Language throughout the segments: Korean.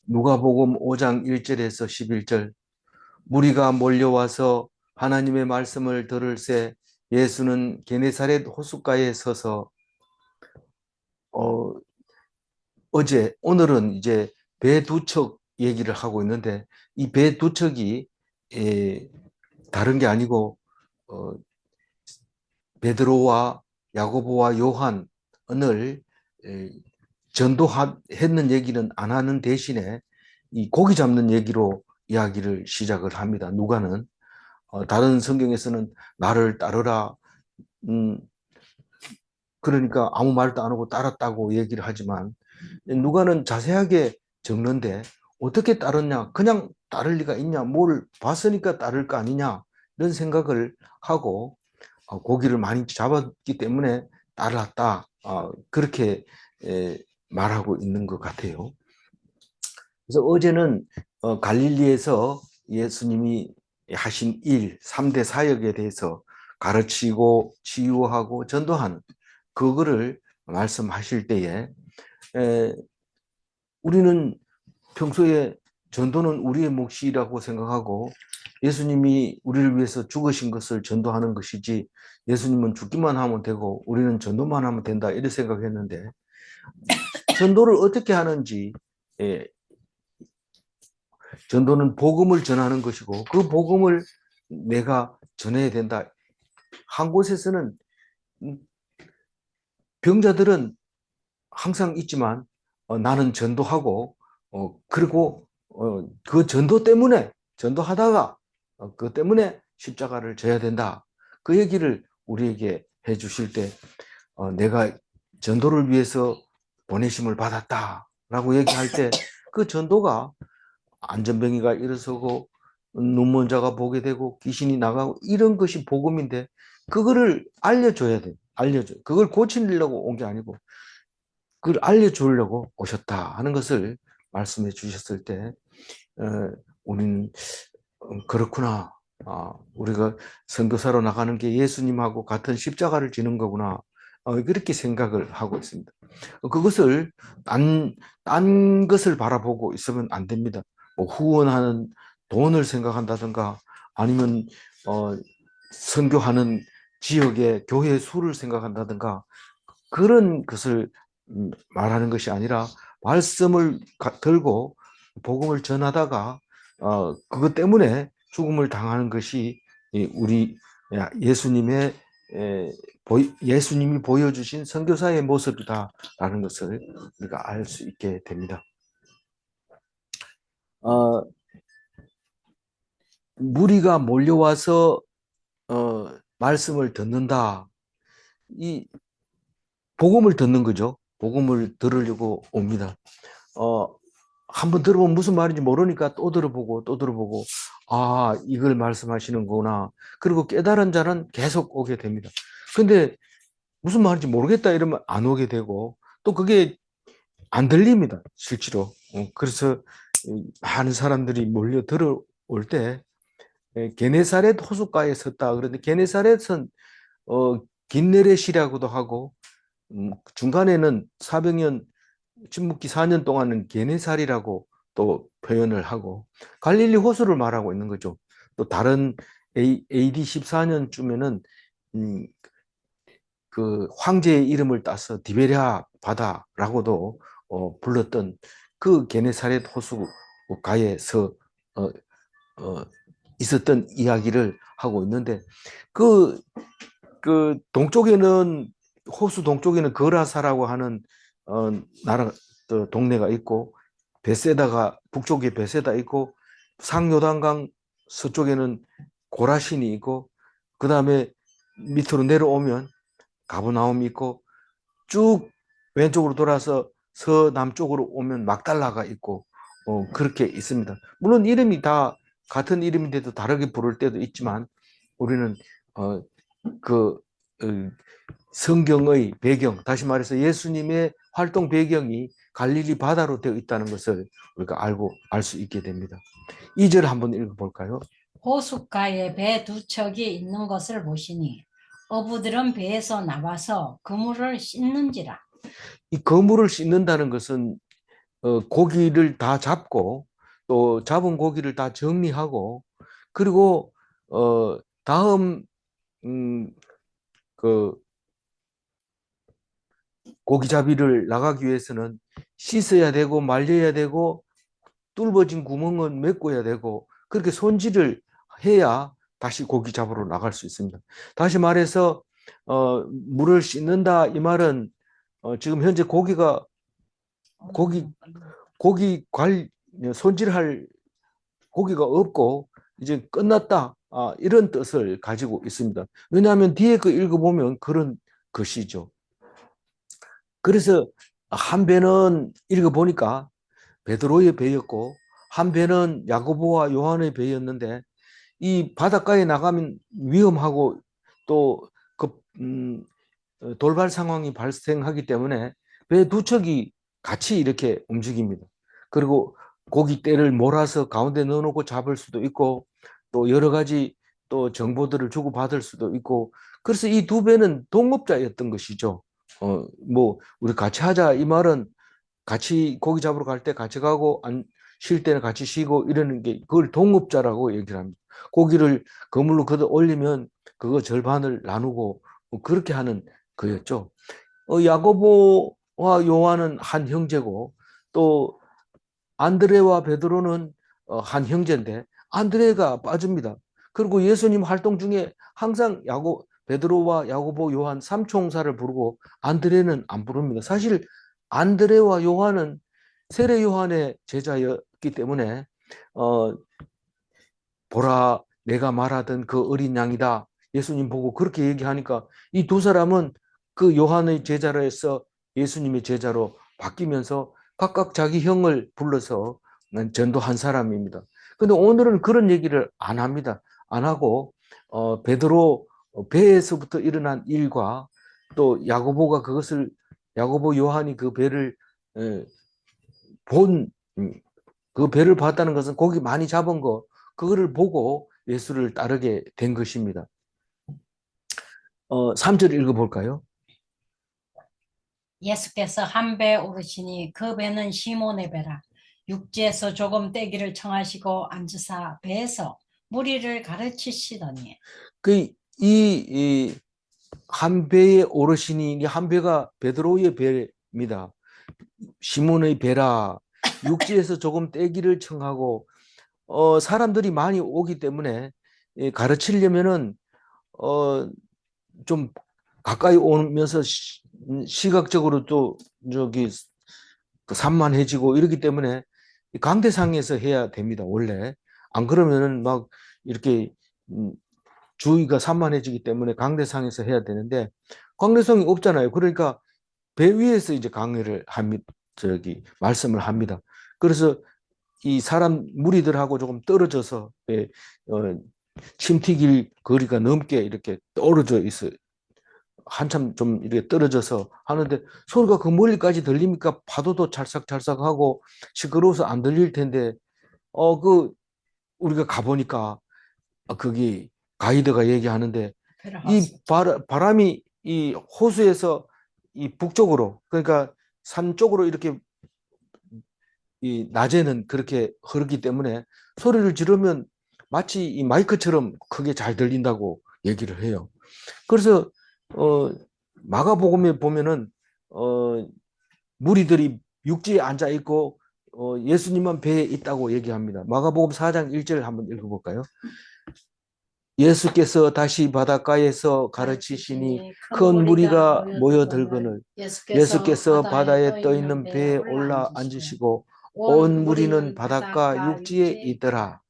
누가복음 5장 1절에서 11절. 무리가 몰려와서 하나님의 말씀을 들을새 예수는 게네사렛 호숫가에 서서 어, 오늘은 이제 배 두 척 얘기를 하고 있는데 이 배 두 척이 다른 게 아니고 어, 베드로와 야고보와 요한을 전도했는 얘기는 안 하는 대신에 이 고기 잡는 얘기로 이야기를 시작을 합니다. 누가는 다른 성경에서는 나를 따르라. 음, 그러니까 아무 말도 안 하고 따랐다고 얘기를 하지만 누가는 자세하게 적는데 어떻게 따르냐? 그냥 따를 리가 있냐? 뭘 봤으니까 따를 거 아니냐? 이런 생각을 하고 고기를 많이 잡았기 때문에 따랐다. 그렇게 말하고 있는 것 같아요. 그래서 어제는 갈릴리에서 예수님이 하신 일, 3대 사역에 대해서 가르치고 치유하고 전도하는 그거를 말씀하실 때에 우리는 평소에 전도는 우리의 몫이라고 생각하고 예수님이 우리를 위해서 죽으신 것을 전도하는 것이지 예수님은 죽기만 하면 되고 우리는 전도만 하면 된다 이렇게 생각했는데 전도를 어떻게 하는지 전도는 복음을 전하는 것이고 그 복음을 내가 전해야 된다. 한 곳에서는 병자들은 항상 있지만 나는 전도하고 그리고 그 전도 때문에 전도하다가 그 때문에 십자가를 져야 된다. 그 얘기를 우리에게 해 주실 때 내가 전도를 위해서 보내심을 받았다라고 얘기할 때 그 전도가 안전병이가 일어서고 눈먼 자가 보게 되고 귀신이 나가고 이런 것이 복음인데 그거를 알려줘야 돼. 알려줘. 그걸 고치려고 온 게 아니고 그걸 알려주려고 오셨다 하는 것을 말씀해 주셨을 때 우리는 그렇구나. 우리가 선교사로 나가는 게 예수님하고 같은 십자가를 지는 거구나. 그렇게 생각을 하고 있습니다. 그것을 딴 것을 바라보고 있으면 안 됩니다. 뭐 후원하는 돈을 생각한다든가 아니면 선교하는 지역의 교회 수를 생각한다든가 그런 것을 말하는 것이 아니라 말씀을 들고 복음을 전하다가 그것 때문에 죽음을 당하는 것이 우리 예수님의 예수님이 보여주신 선교사의 모습이다라는 것을 우리가 알 수 있게 됩니다. 무리가 몰려와서 말씀을 듣는다. 이 복음을 듣는 거죠. 복음을 들으려고 옵니다. 한번 들어보면 무슨 말인지 모르니까 또 들어보고 또 들어보고 이걸 말씀하시는구나. 그리고 깨달은 자는 계속 오게 됩니다. 근데 무슨 말인지 모르겠다 이러면 안 오게 되고 또 그게 안 들립니다. 실제로. 그래서 많은 사람들이 몰려 들어올 때 게네사렛 호숫가에 섰다. 그런데 게네사렛은 긴네렛이라고도 하고 중간에는 400년 침묵기 4년 동안은 게네살이라고 또 표현을 하고 갈릴리 호수를 말하고 있는 거죠. 또 다른 AD 14년쯤에는 그 황제의 이름을 따서 디베랴 바다라고도 불렀던 그 게네사렛 호수가에서 어, 어, 있었던 이야기를 하고 있는데 그, 그 동쪽에는 호수 동쪽에는 거라사라고 하는 나라 동네가 있고 베세다가 북쪽에 베세다 있고 상요단강 서쪽에는 고라신이 있고 그 다음에 밑으로 내려오면 가버나움이 있고 쭉 왼쪽으로 돌아서 서남쪽으로 오면 막달라가 있고 그렇게 있습니다. 물론 이름이 다 같은 이름인데도 다르게 부를 때도 있지만 우리는 그 성경의 배경, 다시 말해서 예수님의 활동 배경이 갈릴리 바다로 되어 있다는 것을 우리가 알 수 있게 됩니다. 2절 한번 읽어볼까요? 호숫가에 배 두 척이 있는 것을 보시니 어부들은 배에서 나와서 그물을 씻는지라. 이 거물을 씻는다는 것은 고기를 다 잡고 또 잡은 고기를 다 정리하고 그리고 다음 음, 그 고기잡이를 나가기 위해서는 씻어야 되고 말려야 되고 뚫어진 구멍은 메꿔야 되고 그렇게 손질을 해야 다시 고기 잡으러 나갈 수 있습니다. 다시 말해서 물을 씻는다 이 말은 지금 현재 고기 고기 관 손질할 고기가 없고 이제 끝났다 이런 뜻을 가지고 있습니다. 왜냐하면 뒤에 그 읽어보면 그런 것이죠. 그래서 한 배는 읽어보니까 베드로의 배였고 한 배는 야고보와 요한의 배였는데 이 바닷가에 나가면 위험하고 또그 돌발 상황이 발생하기 때문에 배 두 척이 같이 이렇게 움직입니다. 그리고 고깃대를 몰아서 가운데 넣어놓고 잡을 수도 있고 또 여러 가지 또 정보들을 주고받을 수도 있고 그래서 이 두 배는 동업자였던 것이죠. 뭐 우리 같이 하자 이 말은 같이 고기 잡으러 갈 때 같이 가고 안 쉴 때는 같이 쉬고 이러는 게 그걸 동업자라고 얘기를 합니다. 고기를 그물로 걷어 올리면 그거 절반을 나누고 뭐 그렇게 하는 거였죠. 야고보와 요한은 한 형제고 또 안드레와 베드로는 한 형제인데 안드레가 빠집니다. 그리고 예수님 활동 중에 항상 베드로와 야고보, 요한 삼총사를 부르고 안드레는 안 부릅니다. 사실 안드레와 요한은 세례 요한의 제자였기 때문에 어, 보라 내가 말하던 그 어린 양이다. 예수님 보고 그렇게 얘기하니까 이 두 사람은 그 요한의 제자로 해서 예수님의 제자로 바뀌면서 각각 자기 형을 불러서 전도한 사람입니다. 근데 오늘은 그런 얘기를 안 합니다. 안 하고 베드로 배에서부터 일어난 일과 또 야고보가 그것을 야고보 요한이 그 배를 본 그 배를 봤다는 것은 고기 많이 잡은 거 그거를 보고 예수를 따르게 된 것입니다. 3절 읽어볼까요? 예수께서 한 배에 오르시니 그 배는 시몬의 배라. 육지에서 조금 떼기를 청하시고 앉으사 배에서 무리를 가르치시더니 이 한 배의 오르시니 한 배가 베드로의 배입니다. 시몬의 배라 육지에서 조금 떼기를 청하고 사람들이 많이 오기 때문에 가르치려면은 좀 가까이 오면서 시각적으로 또 저기 그 산만해지고 이러기 때문에 강대상에서 해야 됩니다. 원래 안 그러면은 막 이렇게 주위가 산만해지기 때문에 강대상에서 해야 되는데 강대상이 없잖아요. 그러니까 배 위에서 이제 강의를 합니다. 저기 말씀을 합니다. 그래서 이 사람 무리들하고 조금 떨어져서 침 튀길 거리가 넘게 이렇게 떨어져 있어요. 한참 좀 이렇게 떨어져서 하는데 소리가 그 멀리까지 들립니까? 파도도 찰싹찰싹하고 시끄러워서 안 들릴 텐데 그 우리가 가보니까 거기 가이드가 얘기하는데 이 바람이 이 호수에서 이 북쪽으로 그러니까 산 쪽으로 이렇게 이 낮에는 그렇게 흐르기 때문에 소리를 지르면 마치 이 마이크처럼 크게 잘 들린다고 얘기를 해요. 그래서 어, 마가복음에 보면은 무리들이 육지에 앉아 있고 예수님만 배에 있다고 얘기합니다. 마가복음 4장 1절 한번 읽어볼까요? 예수께서 다시 바닷가에서 가르치시니 큰 무리가 모여들거늘 예수께서 바다에 떠 있는 배에 올라 앉으시고 온 무리는 바닷가 육지에 있더라.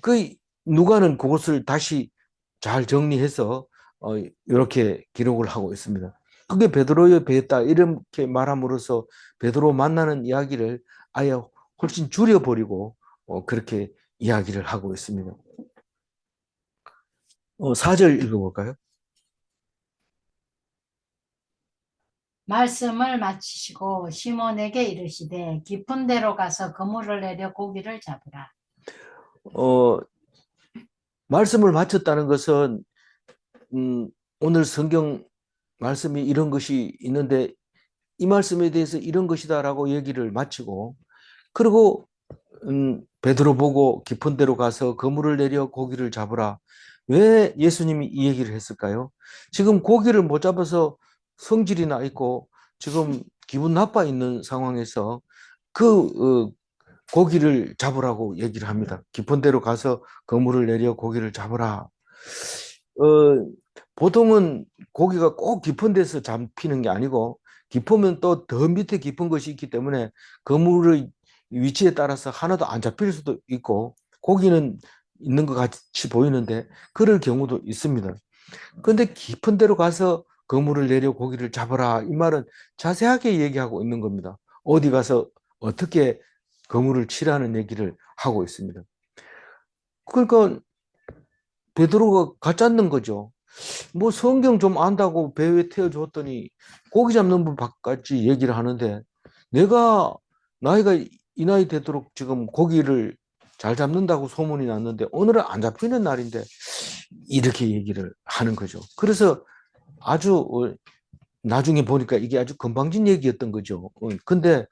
그 누가는 그것을 다시 잘 정리해서 이렇게 기록을 하고 있습니다. 그게 베드로의 배다 이렇게 말함으로써 베드로 만나는 이야기를 아예 훨씬 줄여버리고 그렇게 이야기를 하고 있습니다. 4절 읽어볼까요? 말씀을 마치시고 시몬에게 이르시되 깊은 데로 가서 그물을 내려 고기를 잡으라. 어, 말씀을 마쳤다는 것은 오늘 성경 말씀이 이런 것이 있는데 이 말씀에 대해서 이런 것이다라고 얘기를 마치고 그리고 베드로 보고 깊은 데로 가서 그물을 내려 고기를 잡으라. 왜 예수님이 이 얘기를 했을까요? 지금 고기를 못 잡아서 성질이 나 있고 지금 기분 나빠 있는 상황에서 그 고기를 잡으라고 얘기를 합니다. 깊은 데로 가서 그물을 내려 고기를 잡으라. 보통은 고기가 꼭 깊은 데서 잡히는 게 아니고 깊으면 또 더 밑에 깊은 것이 있기 때문에 그물의 위치에 따라서 하나도 안 잡힐 수도 있고 고기는 있는 것 같이 보이는데 그럴 경우도 있습니다. 그런데 깊은 데로 가서 그물을 내려 고기를 잡아라. 이 말은 자세하게 얘기하고 있는 겁니다. 어디 가서 어떻게 그물을 치라는 얘기를 하고 있습니다. 그러니까 베드로가 가짜는 거죠. 뭐 성경 좀 안다고 배에 태워줬더니 고기 잡는 분까지 얘기를 하는데 내가 나이가 이 나이 되도록 지금 고기를 잘 잡는다고 소문이 났는데 오늘은 안 잡히는 날인데 이렇게 얘기를 하는 거죠. 그래서 아주 나중에 보니까 이게 아주 건방진 얘기였던 거죠. 근데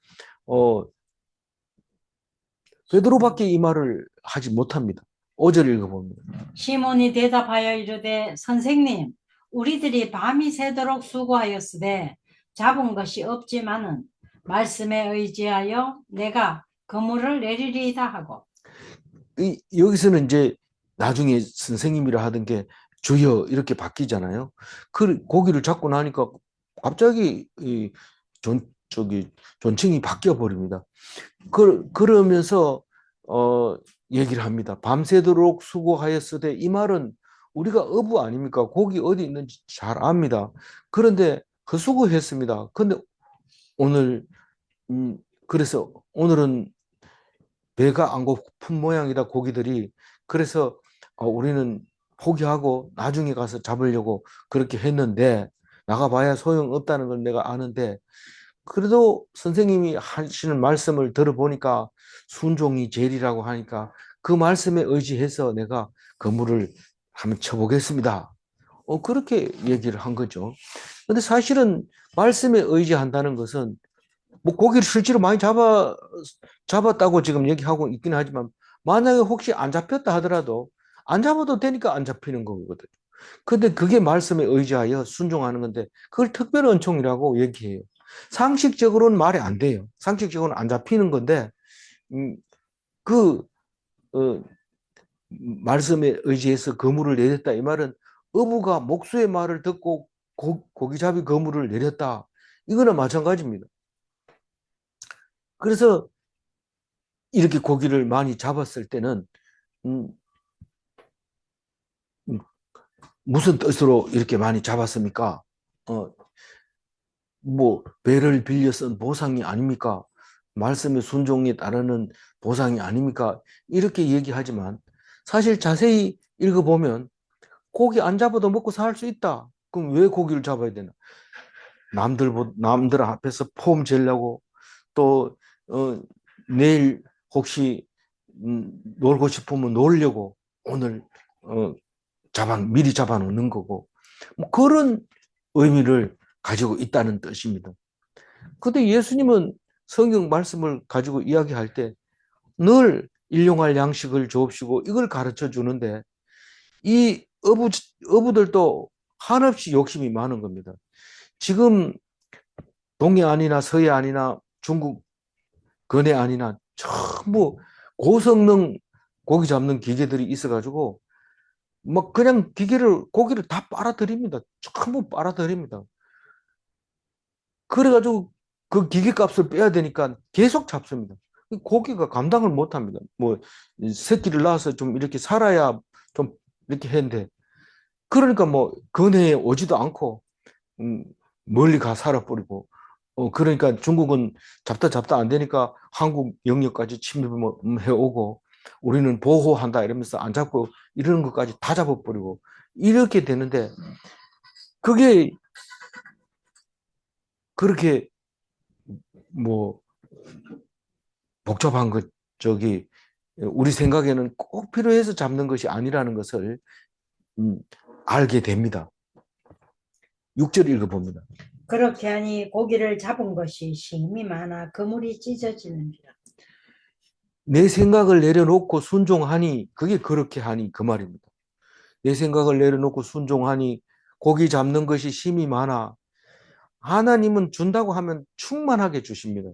베드로밖에 이 말을 하지 못합니다. 5절 읽어봅니다. 시몬이 대답하여 이르되 선생님 우리들이 밤이 새도록 수고하였으되 잡은 것이 없지만은 말씀에 의지하여 내가 그물을 내리리이다 하고 여기서는 이제 나중에 선생님이라 하던 게 주여 이렇게 바뀌잖아요. 그 고기를 잡고 나니까 갑자기 존칭이 바뀌어 버립니다. 그러면서 얘기를 합니다. 밤새도록 수고하였으되 이 말은 우리가 어부 아닙니까? 고기 어디 있는지 잘 압니다. 그런데 헛수고했습니다. 근데 오늘 그래서 오늘은 배가 안 고픈 모양이다 고기들이. 그래서 우리는 포기하고 나중에 가서 잡으려고 그렇게 했는데 나가봐야 소용없다는 걸 내가 아는데 그래도 선생님이 하시는 말씀을 들어보니까 순종이 제일이라고 하니까 그 말씀에 의지해서 내가 그물을 한번 쳐보겠습니다. 그렇게 얘기를 한 거죠. 근데 사실은 말씀에 의지한다는 것은 뭐 고기를 실제로 많이 잡았다고 지금 얘기하고 있긴 하지만 만약에 혹시 안 잡혔다 하더라도 안 잡아도 되니까 안 잡히는 거거든요. 근데 그게 말씀에 의지하여 순종하는 건데 그걸 특별 은총이라고 얘기해요. 상식적으로는 말이 안 돼요. 상식적으로는 안 잡히는 건데 그 어, 말씀에 의지해서 그물을 내렸다 이 말은 어부가 목수의 말을 듣고 고기잡이 그물을 내렸다. 이거는 마찬가지입니다. 그래서 이렇게 고기를 많이 잡았을 때는 음, 음, 무슨 뜻으로 이렇게 많이 잡았습니까? 뭐 배를 빌려 쓴 보상이 아닙니까? 말씀의 순종에 따르는 보상이 아닙니까? 이렇게 얘기하지만 사실 자세히 읽어보면 고기 안 잡아도 먹고 살 수 있다. 그럼 왜 고기를 잡아야 되나? 남들 앞에서 폼 재려고 또 내일 혹시 놀고 싶으면 놀려고 오늘 어, 미리 잡아 놓는 거고 뭐 그런 의미를 가지고 있다는 뜻입니다. 근데 예수님은 성경 말씀을 가지고 이야기할 때 늘 일용할 양식을 주옵시고 이걸 가르쳐 주는데 이 어부들도 한없이 욕심이 많은 겁니다. 지금 동해안이나 서해안이나 중국 근해안이나 전부 고성능 고기 잡는 기계들이 있어가지고 막 그냥 고기를 다 빨아들입니다. 전부 빨아들입니다. 그래가지고 그 기계값을 빼야 되니까 계속 잡습니다. 고기가 감당을 못합니다. 뭐 새끼를 낳아서 좀 이렇게 살아야 좀 이렇게 했는데 그러니까 뭐 근해에 오지도 않고 음, 멀리 가 살아버리고 그러니까 중국은 잡다 안 되니까 한국 영역까지 침입해 오고 우리는 보호한다 이러면서 안 잡고 이러는 것까지 다 잡아버리고 이렇게 되는데 그게 그렇게 뭐 복잡한 것 저기 우리 생각에는 꼭 필요해서 잡는 것이 아니라는 것을 알게 됩니다. 6절 읽어봅니다. 그렇게 하니 고기를 잡은 것이 심이 많아 그물이 찢어지는지라. 내 생각을 내려놓고 순종하니 그게 그렇게 하니 그 말입니다. 내 생각을 내려놓고 순종하니 고기 잡는 것이 심이 많아. 하나님은 준다고 하면 충만하게 주십니다.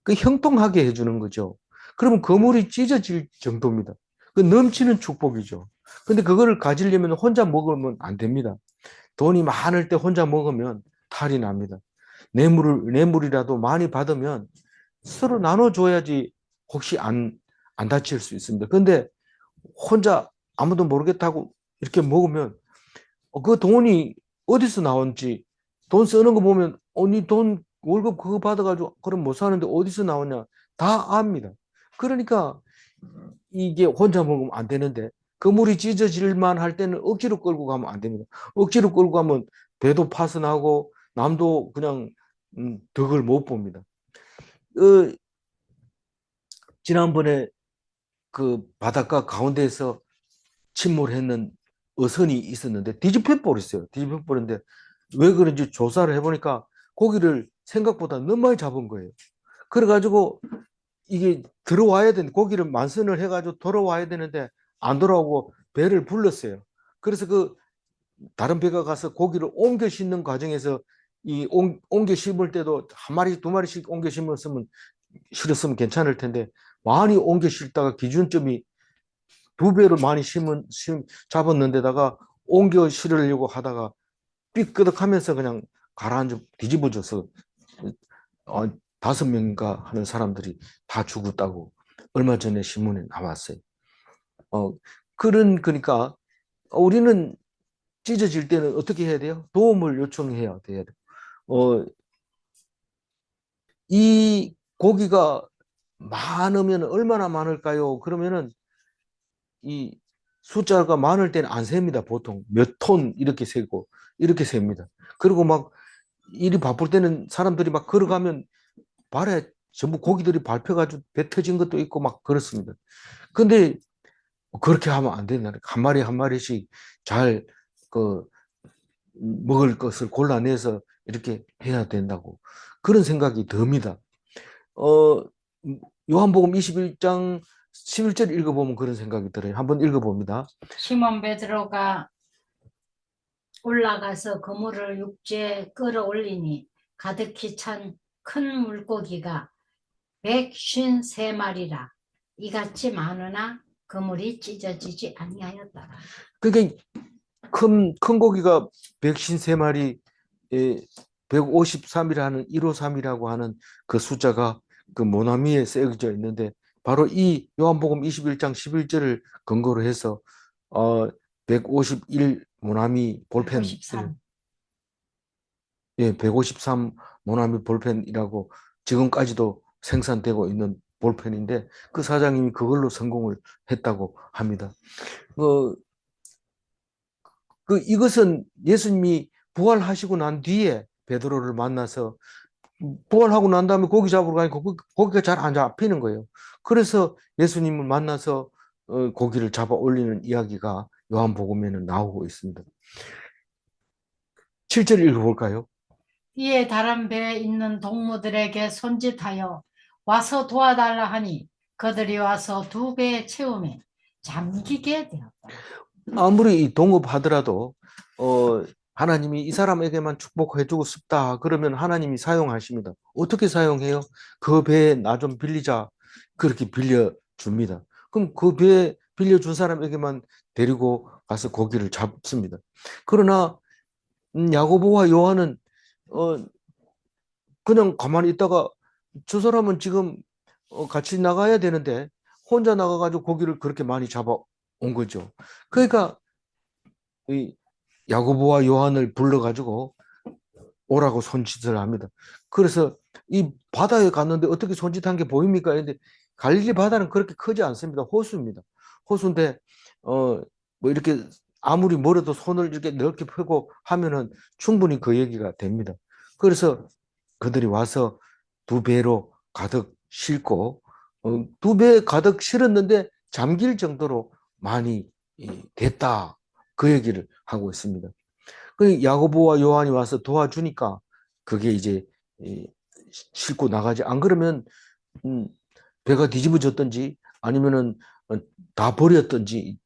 그 형통하게 해주는 거죠. 그러면 그물이 찢어질 정도입니다. 그 넘치는 축복이죠. 근데 그거를 가지려면 혼자 먹으면 안 됩니다. 돈이 많을 때 혼자 먹으면 탈이 납니다. 뇌물이라도 많이 받으면 서로 나눠줘야지 혹시 안 다칠 수 있습니다. 근데 혼자 아무도 모르겠다고 이렇게 먹으면 그 돈이 어디서 나온지 돈 쓰는 거 보면 니돈 월급 그거 받아가지고 그럼 못 사는데 어디서 나오냐 다 압니다. 그러니까 이게 혼자 먹으면 안 되는데 그물이 찢어질만 할 때는 억지로 끌고 가면 안 됩니다. 억지로 끌고 가면 배도 파손하고 남도 그냥 덕을 못 봅니다. 어, 지난번에 그 바닷가 가운데에서 침몰했는 어선이 있었는데 뒤집혀 버렸어요. 뒤집혀 버렸는데 왜 그런지 조사를 해보니까 고기를 생각보다 너무 많이 잡은 거예요. 그래가지고 이게 들어와야 되는 고기를 만선을 해가지고 돌아와야 되는데 안 돌아오고 배를 불렀어요. 그래서 그 다른 배가 가서 고기를 옮겨 싣는 과정에서 이 옮겨 싣을 때도 한 마리 두 마리씩 옮겨 싣었으면 실었으면 괜찮을 텐데 많이 옮겨 싣다가 기준점이 두 배를 많이 잡았는데다가 옮겨 실으려고 하다가 삐끄덕하면서 그냥 가라앉아 뒤집어져서 어, 5명인가 하는 사람들이 다 죽었다고 얼마 전에 신문에 나왔어요. 어, 그러니까 우리는 찢어질 때는 어떻게 해야 돼요? 도움을 요청해야 돼요. 어, 이 고기가 많으면 얼마나 많을까요? 그러면은 이 숫자가 많을 때는 안 셉니다. 보통 몇 톤 이렇게 세고 이렇게 셉니다. 그리고 막 일이 바쁠 때는 사람들이 막 걸어가면 발에 전부 고기들이 밟혀가지고 배 터진 것도 있고 막 그렇습니다. 근데 그렇게 하면 안 된다. 한 마리 한 마리씩 잘 그 먹을 것을 골라내서 이렇게 해야 된다고 그런 생각이 듭니다. 어, 요한복음 21장 11절 읽어보면 그런 생각이 들어요. 한번 읽어봅니다. 시몬 베드로가 올라가서 그물을 육지에 끌어올리니 가득히 찬 큰 물고기가 153마리라. 이같이 많으나 그물이 찢어지지 아니하였더라. 그러니까 큰 고기가 153마리, 153이라는 153이라고 하는 그 숫자가 그 모나미에 쓰여져 있는데 바로 이 요한복음 21장 11절을 근거로 해서 151 모나미 볼펜 153. 예, 153 모나미 볼펜이라고 지금까지도 생산되고 있는 볼펜인데 그 사장님이 그걸로 성공을 했다고 합니다. 어, 이것은 예수님이 부활하시고 난 뒤에 베드로를 만나서 부활하고 난 다음에 고기 잡으러 가니까 고기가 잘 안 잡히는 거예요. 그래서 예수님을 만나서 고기를 잡아 올리는 이야기가 요한복음에는 나오고 있습니다. 7절 읽어볼까요? 이에 다른 배에 있는 동무들에게 손짓하여 와서 도와달라 하니 그들이 와서 두 배에 채우매 잠기게 되었다. 아무리 동업하더라도 하나님이 이 사람에게만 축복해주고 싶다 그러면 하나님이 사용하십니다. 어떻게 사용해요? 그 배에 나 좀 빌리자 그렇게 빌려줍니다. 그럼 그 배에 빌려준 사람에게만 데리고 가서 고기를 잡습니다. 그러나 야고보와 요한은 어, 그냥 가만히 있다가 저 사람은 지금 같이 나가야 되는데 혼자 나가가지고 고기를 그렇게 많이 잡아 온 거죠. 그러니까 이 야고보와 요한을 불러가지고 오라고 손짓을 합니다. 그래서 이 바다에 갔는데 어떻게 손짓한 게 보입니까? 근데 갈릴리 바다는 그렇게 크지 않습니다. 호수입니다. 호수인데 뭐 이렇게 아무리 멀어도 손을 이렇게 넓게 펴고 하면은 충분히 그 얘기가 됩니다. 그래서 그들이 와서 두 배로 가득 싣고 두 배 가득 실었는데 잠길 정도로 많이 됐다. 그 얘기를 하고 있습니다. 그 야고보와 요한이 와서 도와주니까 그게 이제 싣고 나가지. 안 그러면 배가 뒤집어졌든지 아니면은 다 버렸든지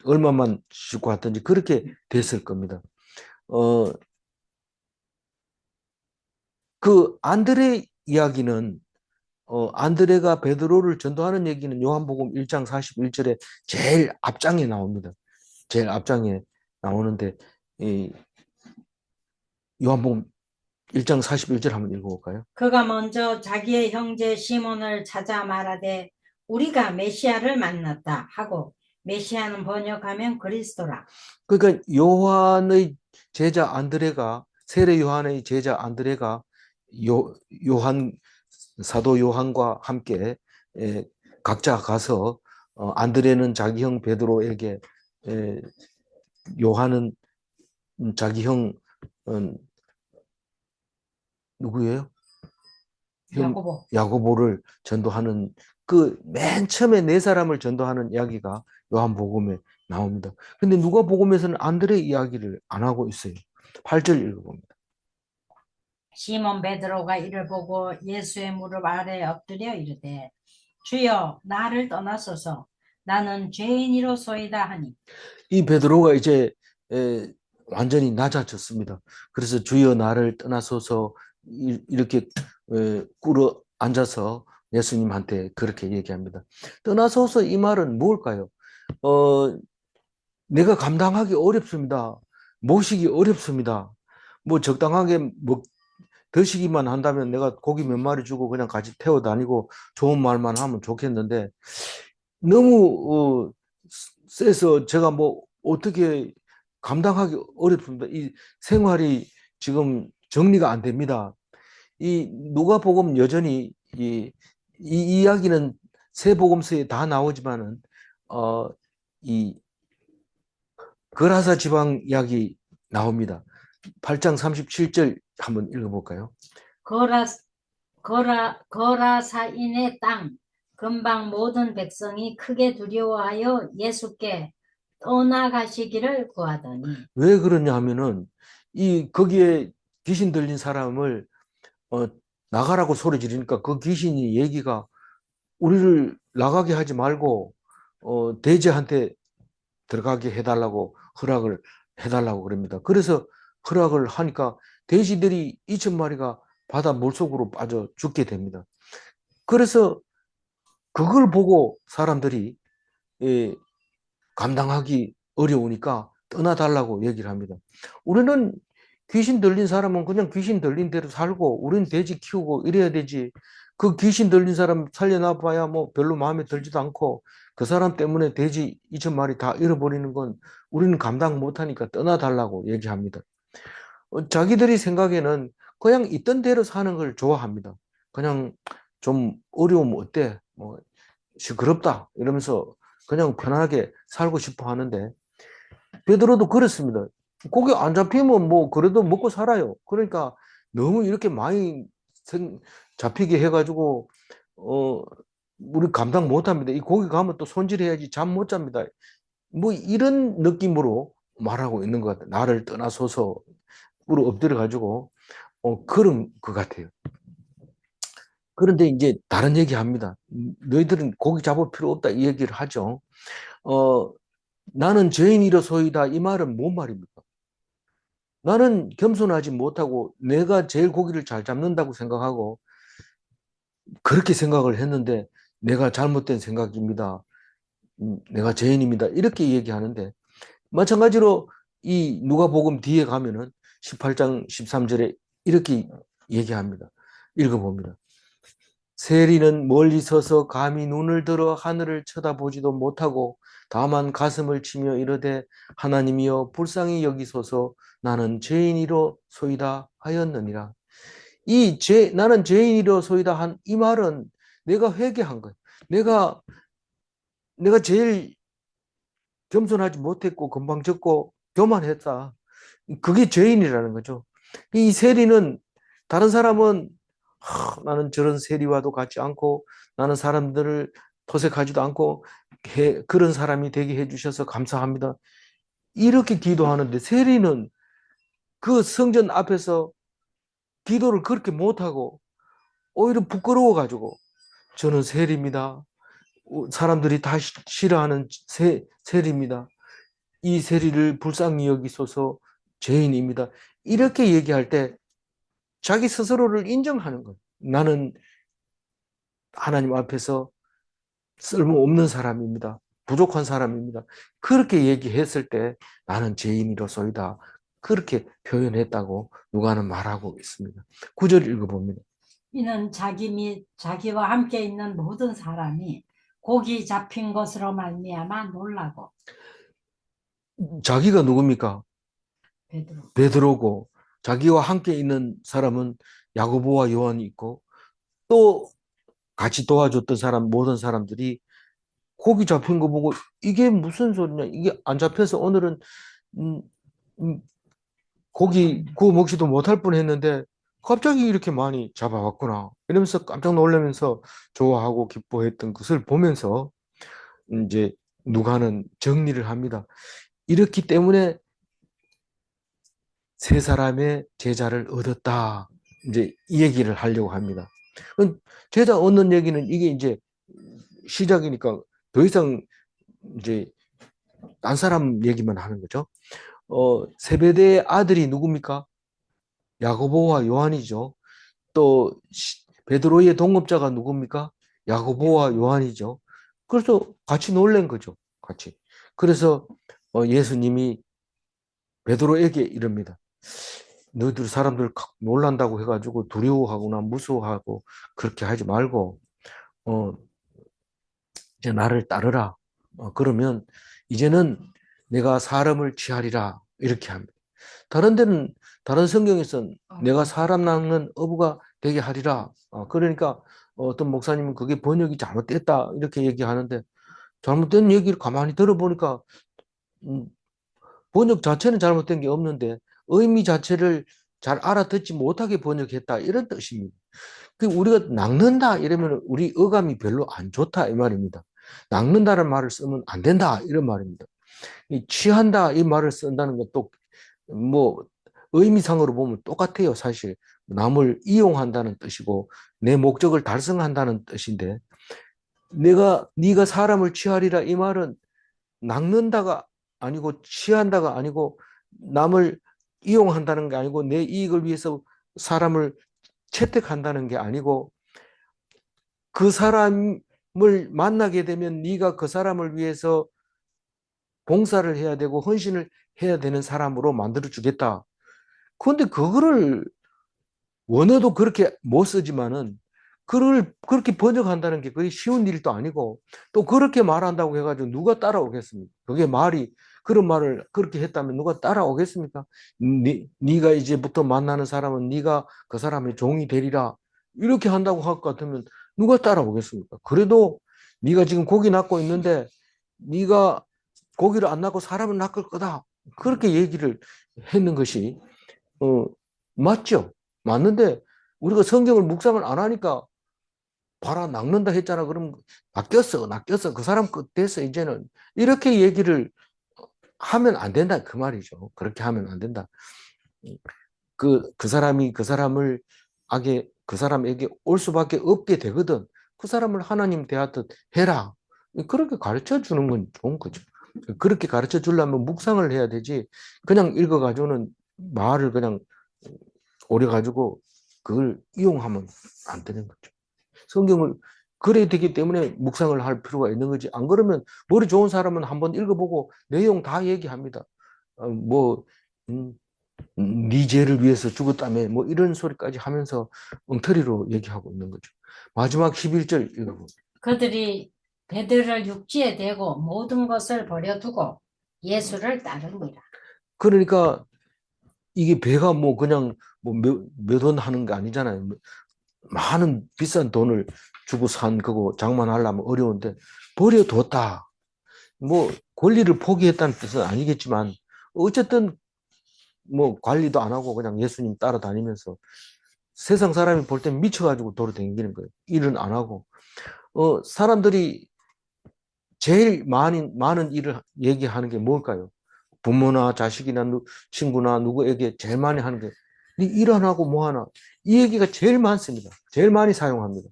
얼마만 싣고 왔든지 그렇게 됐을 겁니다. 어, 그 안드레 이야기는 안드레가 베드로를 전도하는 얘기는 요한복음 1장 41절에 제일 앞장에 나옵니다. 제일 앞장에 나오는데 이 요한복음 1장 41절 한번 읽어볼까요? 그가 먼저 자기의 형제 시몬을 찾아 말하되 우리가 메시아를 만났다 하고 메시아는 번역하면 그리스도라. 그러니까 요한의 제자 안드레가 세례 요한의 제자 안드레가 요한 사도 요한과 함께 각자 가서 안드레는 자기 형 베드로에게 요한은 자기 형 누구예요? 형 야고보. 야고보를 전도하는 그 맨 처음에 네 사람을 전도하는 이야기가 요한복음에 나옵니다. 근데 누가복음에서는 안드레 이야기를 안 하고 있어요. 8절 읽어봅니다. 시몬 베드로가 이를 보고 예수의 무릎 아래 엎드려 이르되 주여 나를 떠나소서 나는 죄인이로소이다 하니. 이 베드로가 이제 완전히 낮아졌습니다. 그래서 주여 나를 떠나소서 이렇게 꿇어 앉아서 예수님한테 그렇게 얘기합니다. 떠나소서 이 말은 뭘까요? 내가 감당하기 어렵습니다. 모시기 어렵습니다. 뭐 적당하게 드시기만 한다면 내가 고기 몇 마리 주고 그냥 같이 태워 다니고 좋은 말만 하면 좋겠는데 너무 세서 제가 뭐 어떻게 감당하기 어렵습니다. 이 생활이 지금 정리가 안 됩니다. 이 누가복음 여전히 이 이야기는 세 복음서에 다 나오지만은 이 거라사 지방 이야기 나옵니다. 8장 37절 한번 읽어볼까요? 거라사인의 땅 근방 모든 백성이 크게 두려워하여 예수께 떠나가시기를 구하더니. 왜 그러냐 하면은 거기에 귀신 들린 사람을 어, 나가라고 소리 지르니까 그 귀신이 얘기가 우리를 나가게 하지 말고 대제한테 들어가게 해달라고 허락을 해달라고 그럽니다. 그래서 허락을 하니까 돼지들이 2,000마리가 바다 물속으로 빠져 죽게 됩니다. 그래서 그걸 보고 사람들이 예, 감당하기 어려우니까 떠나달라고 얘기를 합니다. 우리는 귀신 들린 사람은 그냥 귀신 들린 대로 살고 우리는 돼지 키우고 이래야 되지. 그 귀신 들린 사람 살려놔 봐야 뭐 별로 마음에 들지도 않고 그 사람 때문에 돼지 2,000마리 다 잃어버리는 건 우리는 감당 못하니까 떠나달라고 얘기합니다. 자기들이 생각에는 그냥 있던 대로 사는 걸 좋아합니다. 그냥 좀 어려우면 어때? 뭐 시끄럽다 이러면서 그냥 편하게 살고 싶어 하는데 베드로도 그렇습니다. 고기 안 잡히면 뭐 그래도 먹고 살아요. 그러니까 너무 이렇게 많이 잡히게 해가지고 우리 감당 못합니다. 이 고기 가면 또 손질해야지 잠 못 잡니다. 뭐 이런 느낌으로 말하고 있는 것 같아요. 나를 떠나소서 으로 엎드려 가지고 그런 것 같아요. 그런데 이제 다른 얘기 합니다. 너희들은 고기 잡을 필요 없다 이 얘기를 하죠. 어, 나는 죄인이로소이다 이 말은 뭔 말입니까? 나는 겸손하지 못하고 내가 제일 고기를 잘 잡는다고 생각하고 그렇게 생각을 했는데 내가 잘못된 생각입니다. 내가 죄인입니다. 이렇게 얘기하는데 마찬가지로 이 누가복음 뒤에 가면은 18장 13절에 이렇게 얘기합니다. 읽어봅니다. 세리는 멀리 서서 감히 눈을 들어 하늘을 쳐다보지도 못하고 다만 가슴을 치며 이르되 하나님이여 불쌍히 여기소서 나는 죄인이로소이다 하였느니라. 나는 죄인이로소이다 한 이 말은 내가 회개한 거예요. 내가 제일 겸손하지 못했고 건방졌고 교만했다. 그게 죄인이라는 거죠. 이 세리는 다른 사람은 나는 저런 세리와도 같지 않고 나는 사람들을 토색하지도 않고 그런 사람이 되게 해주셔서 감사합니다. 이렇게 기도하는데 세리는 그 성전 앞에서 기도를 그렇게 못하고 오히려 부끄러워가지고 저는 세리입니다. 사람들이 다 싫어하는 세리입니다. 이 세리를 불쌍히 여기소서 죄인입니다. 이렇게 얘기할 때 자기 스스로를 인정하는 거예요. 나는 하나님 앞에서 쓸모없는 사람입니다. 부족한 사람입니다. 그렇게 얘기했을 때 나는 죄인이로소이다. 그렇게 표현했다고 누가는 말하고 있습니다. 9절 읽어봅니다. 이는 자기 및 자기와 함께 있는 모든 사람이 고기 잡힌 것으로 말미암아 놀라고. 자기가 누굽니까? 베드로. 베드로고 자기와 함께 있는 사람은 야고보와 요한이 있고 또 같이 도와줬던 사람 모든 사람들이 고기 잡힌 거 보고 이게 무슨 소리냐? 이게 안 잡혀서 오늘은 음, 음, 고기 구워 먹지도 못할 뻔했는데 갑자기 이렇게 많이 잡아왔구나. 이러면서 깜짝 놀라면서 좋아하고 기뻐했던 것을 보면서 이제 누가는 정리를 합니다. 이렇기 때문에 세 사람의 제자를 얻었다. 이제 이 얘기를 하려고 합니다. 제자 얻는 얘기는 이게 이제 시작이니까 더 이상 이제 딴 사람 얘기만 하는 거죠. 세베대의 아들이 누굽니까? 야고보와 요한이죠. 또 베드로의 동업자가 누굽니까? 야고보와 요한이죠. 그래서 같이 놀란 거죠. 같이. 그래서 예수님이 베드로에게 이럽니다. 너희들 사람들 놀란다고 해가지고 두려워하거나 무서워하고 그렇게 하지 말고 어, 이제 나를 따르라. 그러면 이제는 내가 사람을 취하리라 이렇게 합니다. 다른 데는 다른 성경에서는 내가 사람 낚는 어부가 되게 하리라. 그러니까 어떤 목사님은 그게 번역이 잘못됐다 이렇게 얘기하는데 잘못된 얘기를 가만히 들어보니까 음, 번역 자체는 잘못된 게 없는데 의미 자체를 잘 알아듣지 못하게 번역했다 이런 뜻입니다. 그 우리가 낚는다 이러면 우리 어감이 별로 안 좋다 이 말입니다. 낚는다는 말을 쓰면 안 된다 이런 말입니다. 이 취한다 이 말을 쓴다는 것도 뭐 의미상으로 보면 똑같아요. 사실 남을 이용한다는 뜻이고 내 목적을 달성한다는 뜻인데 네가 사람을 취하리라 이 말은 낚는다가 아니고 취한다가 아니고 남을 이용한다는 게 아니고 내 이익을 위해서 사람을 채택한다는 게 아니고 그 사람을 만나게 되면 네가 그 사람을 위해서 봉사를 해야 되고 헌신을 해야 되는 사람으로 만들어 주겠다. 그런데 그거를 원어도 그렇게 못 쓰지만은 그걸 그렇게 번역한다는 게 그게 쉬운 일도 아니고 또 그렇게 말한다고 해가지고 누가 따라오겠습니까? 그게 말이 그런 말을 그렇게 했다면 누가 따라오겠습니까? 네가 이제부터 만나는 사람은 네가 그 사람의 종이 되리라 이렇게 한다고 할 것 같으면 누가 따라오겠습니까? 그래도 네가 지금 고기 낚고 있는데 네가 고기를 안 낚고 사람을 낚을 거다 그렇게 얘기를 했는 것이 어, 맞죠? 맞는데 우리가 성경을 묵상을 안 하니까 봐라 낚는다 했잖아. 그럼 낚였어. 그 사람 끝 됐어. 이제는 이렇게 얘기를 하면 안 된다 그 말이죠. 그렇게 하면 안 된다. 그 사람이 그 사람을 그 사람에게 올 수밖에 없게 되거든. 그 사람을 하나님 대하듯 해라. 그렇게 가르쳐 주는 건 좋은 거죠. 그렇게 가르쳐 주려면 묵상을 해야 되지. 그냥 읽어가지고는 말을 그냥 오래가지고 그걸 이용하면 안 되는 거죠. 성경을 그래야 되기 때문에 묵상을 할 필요가 있는 거지. 안 그러면 머리 좋은 사람은 한번 읽어보고 내용 다 얘기합니다. 뭐, 네 죄를 위해서 죽었다며 뭐 이런 소리까지 하면서 엉터리로 얘기하고 있는 거죠. 마지막 11절 읽어봅니다. 그들이 베드로를 육지에 대고 모든 것을 버려두고 예수를 따릅니다. 그러니까 이게 배가 뭐 그냥 뭐 몇 원 하는 게 아니잖아요. 많은 비싼 돈을 주고 산 거고 장만하려면 어려운데 버려뒀다. 뭐 권리를 포기했다는 뜻은 아니겠지만 어쨌든 뭐 관리도 안 하고 그냥 예수님 따라다니면서 세상 사람이 볼 땐 미쳐가지고 돌아다니는 거예요. 일은 안 하고 사람들이 제일 많은 일을 얘기하는 게 뭘까요? 부모나 자식이나 친구나 누구에게 제일 많이 하는 게 일 안 하고 뭐 하나. 이 얘기가 제일 많습니다. 제일 많이 사용합니다.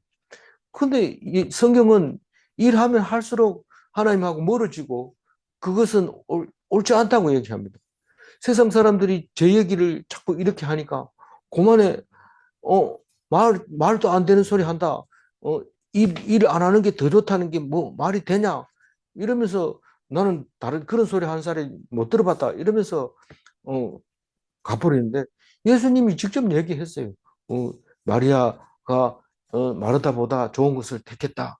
근데 이 성경은 일하면 할수록 하나님하고 멀어지고 그것은 옳지 않다고 얘기합니다. 세상 사람들이 제 얘기를 자꾸 이렇게 하니까 그만에 말도 안 되는 소리 한다. 일 안 하는 게 더 좋다는 게 뭐 말이 되냐? 이러면서 나는 다른 그런 소리 한 사람이 못 들어봤다. 이러면서 어, 가버리는데 예수님이 직접 얘기했어요. 마리아가 마르다보다 좋은 것을 택했다.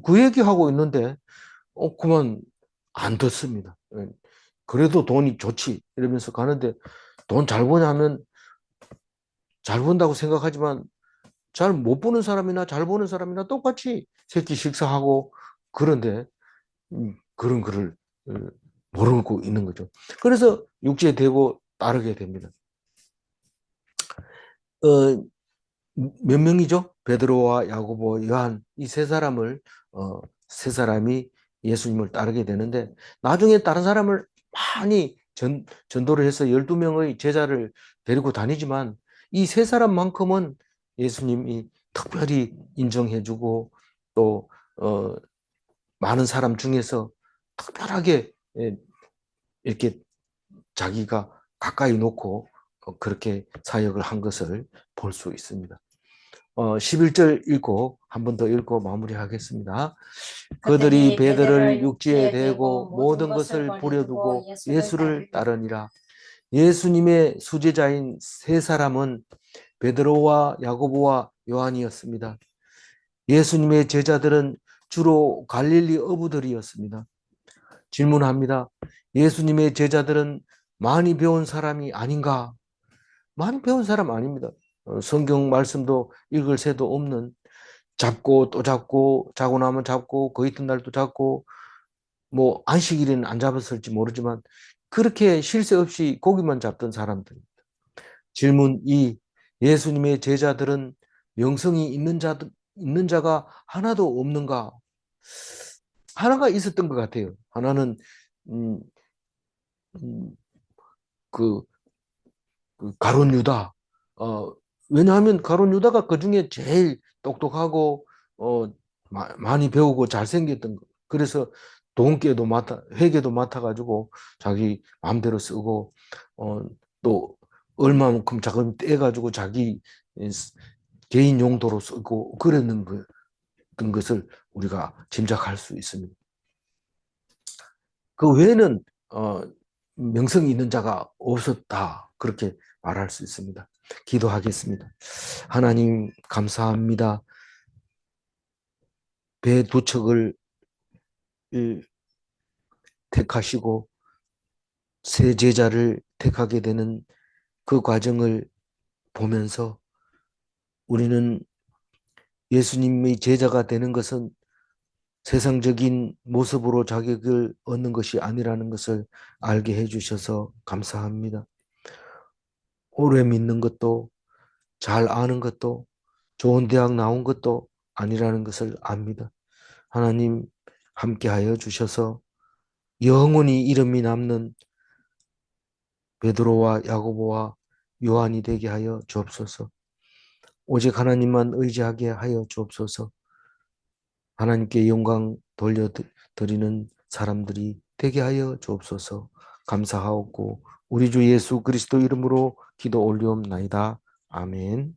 그 얘기하고 있는데 그만 안 듣습니다. 그래도 돈이 좋지 이러면서 가는데 돈 잘 버냐면 잘 번다고 생각하지만 잘 못 보는 사람이나 잘 보는 사람이나 똑같이 새끼 식사하고 그런데 그런 거를 어, 모르고 있는 거죠. 그래서 육지에 대고 따르게 됩니다. 어, 몇 명이죠? 베드로와 야고보, 요한 이 세 사람을 세 사람이 예수님을 따르게 되는데 나중에 다른 사람을 많이 전도를 해서 12명의 제자를 데리고 다니지만 이 세 사람만큼은 예수님이 특별히 인정해주고 또 많은 사람 중에서 특별하게 이렇게 자기가 가까이 놓고 그렇게 사역을 한 것을 볼 수 있습니다. 11절 읽고 한 번 더 읽고 마무리하겠습니다. 그들이 베드로를 육지에 대고 모든 것을 버려두고 예수를 따르니라. 예수님의 수제자인 세 사람은 베드로와 야고보와 요한이었습니다. 예수님의 제자들은 주로 갈릴리 어부들이었습니다. 질문합니다. 예수님의 제자들은 많이 배운 사람이 아닌가? 많이 배운 사람 아닙니다. 성경 말씀도 읽을 새도 없는 잡고 또 잡고 자고 나면 잡고 그 이튿날 또 잡고 뭐 안식일에는 안 잡았을지 모르지만 그렇게 쉴 새 없이 고기만 잡던 사람들. 질문 2. 예수님의 제자들은 명성이 있는 자가 하나도 없는가? 하나가 있었던 것 같아요. 하나는 음, 음, 그, 그 가룟 유다. 왜냐하면 가룟 유다가 그 중에 제일 똑똑하고 많이 배우고 잘생겼던 거. 그래서 돈깨도 회계도 맡아가지고 자기 마음대로 쓰고 어, 또 얼마만큼 자금 떼가지고 자기 개인 용도로 쓰고 그랬는 것을 우리가 짐작할 수 있습니다. 그 외에는 명성이 있는 자가 없었다. 그렇게 말할 수 있습니다. 기도하겠습니다. 하나님 감사합니다. 배 두 척을 택하시고 세 제자를 택하게 되는 그 과정을 보면서 우리는 예수님의 제자가 되는 것은 세상적인 모습으로 자격을 얻는 것이 아니라는 것을 알게 해주셔서 감사합니다. 오래 믿는 것도 잘 아는 것도 좋은 대학 나온 것도 아니라는 것을 압니다. 하나님 함께하여 주셔서 영원히 이름이 남는 베드로와 야고보와 요한이 되게 하여 주옵소서. 오직 하나님만 의지하게 하여 주옵소서. 하나님께 영광 돌려드리는 사람들이 되게 하여 주옵소서. 감사하옵고 우리 주 예수 그리스도 이름으로 기도 올리옵나이다. 아멘.